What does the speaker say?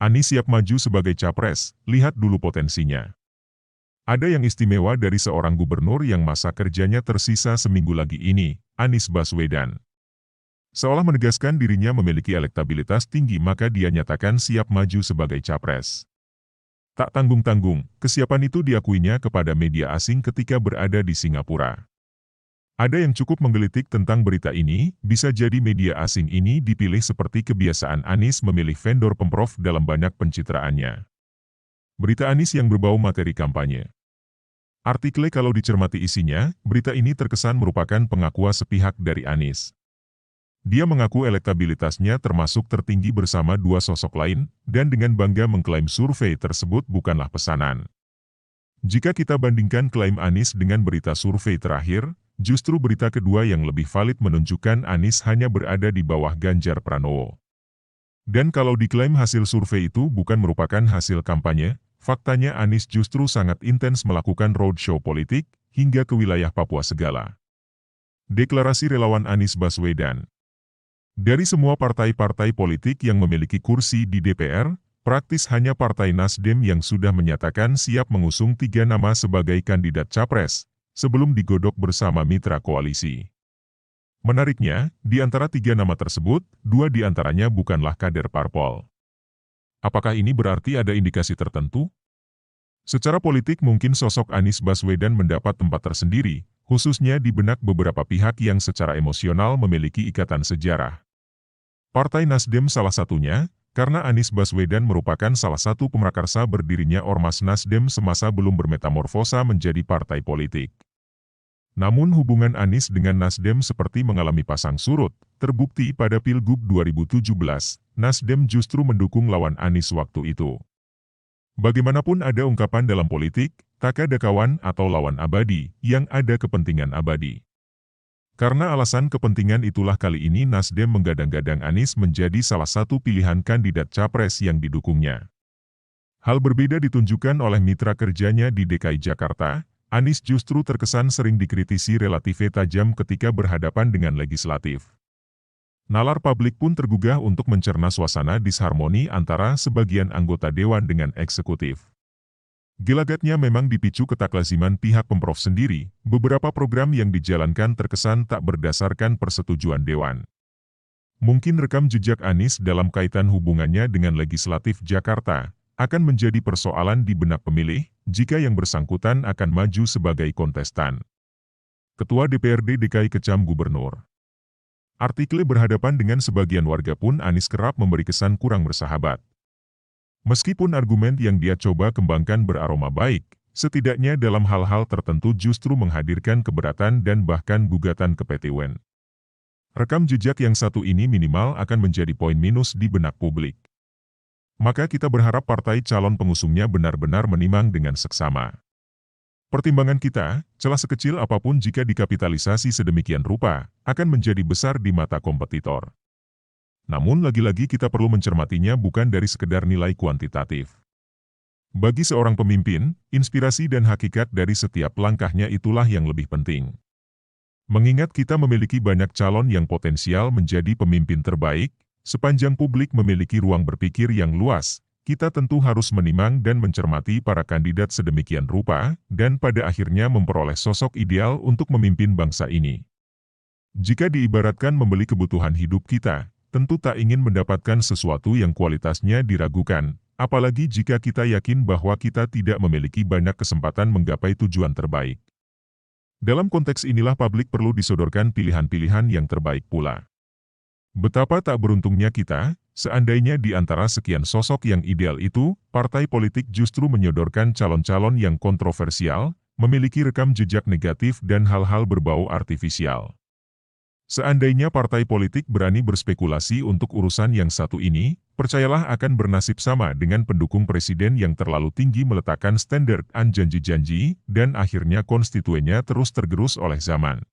Anies siap maju sebagai capres, lihat dulu potensinya. Ada yang istimewa dari seorang gubernur yang masa kerjanya tersisa seminggu lagi ini, Anies Baswedan. Seolah menegaskan dirinya memiliki elektabilitas tinggi maka dia nyatakan siap maju sebagai capres. Tak tanggung-tanggung, kesiapan itu diakuinya kepada media asing ketika berada di Singapura. Ada yang cukup menggelitik tentang berita ini, bisa jadi media asing ini dipilih seperti kebiasaan Anies memilih vendor pemprov dalam banyak pencitraannya. Berita Anies yang berbau materi kampanye. Artikel kalau dicermati isinya, berita ini terkesan merupakan pengakuan sepihak dari Anies. Dia mengaku elektabilitasnya termasuk tertinggi bersama dua sosok lain, dan dengan bangga mengklaim survei tersebut bukanlah pesanan. Jika kita bandingkan klaim Anies dengan berita survei terakhir, justru berita kedua yang lebih valid menunjukkan Anies hanya berada di bawah Ganjar Pranowo. Dan kalau diklaim hasil survei itu bukan merupakan hasil kampanye, faktanya Anies justru sangat intens melakukan roadshow politik, hingga ke wilayah Papua segala. Deklarasi relawan Anies Baswedan. Dari semua partai-partai politik yang memiliki kursi di DPR, praktis hanya Partai Nasdem yang sudah menyatakan siap mengusung 3 nama sebagai kandidat capres, sebelum digodok bersama mitra koalisi. Menariknya, di antara 3 nama tersebut, 2 di antaranya bukanlah kader parpol. Apakah ini berarti ada indikasi tertentu? Secara politik mungkin sosok Anies Baswedan mendapat tempat tersendiri, khususnya di benak beberapa pihak yang secara emosional memiliki ikatan sejarah. Partai Nasdem salah satunya, karena Anies Baswedan merupakan salah satu pemrakarsa berdirinya Ormas Nasdem semasa belum bermetamorfosa menjadi partai politik. Namun hubungan Anies dengan Nasdem seperti mengalami pasang surut, terbukti pada Pilgub 2017, Nasdem justru mendukung lawan Anies waktu itu. Bagaimanapun ada ungkapan dalam politik, tak ada kawan atau lawan abadi, yang ada kepentingan abadi. Karena alasan kepentingan itulah kali ini Nasdem menggadang-gadang Anies menjadi salah satu pilihan kandidat capres yang didukungnya. Hal berbeda ditunjukkan oleh mitra kerjanya di DKI Jakarta, Anies justru terkesan sering dikritisi relatif tajam ketika berhadapan dengan legislatif. Nalar publik pun tergugah untuk mencerna suasana disharmoni antara sebagian anggota dewan dengan eksekutif. Gelagatnya memang dipicu ketaklaziman pihak pemprov sendiri, beberapa program yang dijalankan terkesan tak berdasarkan persetujuan dewan. Mungkin rekam jejak Anies dalam kaitan hubungannya dengan legislatif Jakarta, akan menjadi persoalan di benak pemilih, jika yang bersangkutan akan maju sebagai kontestan. Ketua DPRD DKI kecam gubernur. Artikel berhadapan dengan sebagian warga pun Anies kerap memberi kesan kurang bersahabat. Meskipun argumen yang dia coba kembangkan beraroma baik, setidaknya dalam hal-hal tertentu justru menghadirkan keberatan dan bahkan gugatan ke PT UN. Rekam jejak yang satu ini minimal akan menjadi poin minus di benak publik. Maka kita berharap partai calon pengusungnya benar-benar menimang dengan seksama. Pertimbangan kita, celah sekecil apapun jika dikapitalisasi sedemikian rupa, akan menjadi besar di mata kompetitor. Namun lagi-lagi kita perlu mencermatinya bukan dari sekedar nilai kuantitatif. Bagi seorang pemimpin, inspirasi dan hakikat dari setiap langkahnya itulah yang lebih penting. Mengingat kita memiliki banyak calon yang potensial menjadi pemimpin terbaik, sepanjang publik memiliki ruang berpikir yang luas, kita tentu harus menimang dan mencermati para kandidat sedemikian rupa, dan pada akhirnya memperoleh sosok ideal untuk memimpin bangsa ini. Jika diibaratkan membeli kebutuhan hidup kita, tentu tak ingin mendapatkan sesuatu yang kualitasnya diragukan, apalagi jika kita yakin bahwa kita tidak memiliki banyak kesempatan menggapai tujuan terbaik. Dalam konteks inilah publik perlu disodorkan pilihan-pilihan yang terbaik pula. Betapa tak beruntungnya kita, seandainya di antara sekian sosok yang ideal itu, partai politik justru menyodorkan calon-calon yang kontroversial, memiliki rekam jejak negatif dan hal-hal berbau artifisial. Seandainya partai politik berani berspekulasi untuk urusan yang satu ini, percayalah akan bernasib sama dengan pendukung presiden yang terlalu tinggi meletakkan standar janji-janji, dan akhirnya konstituennya terus tergerus oleh zaman.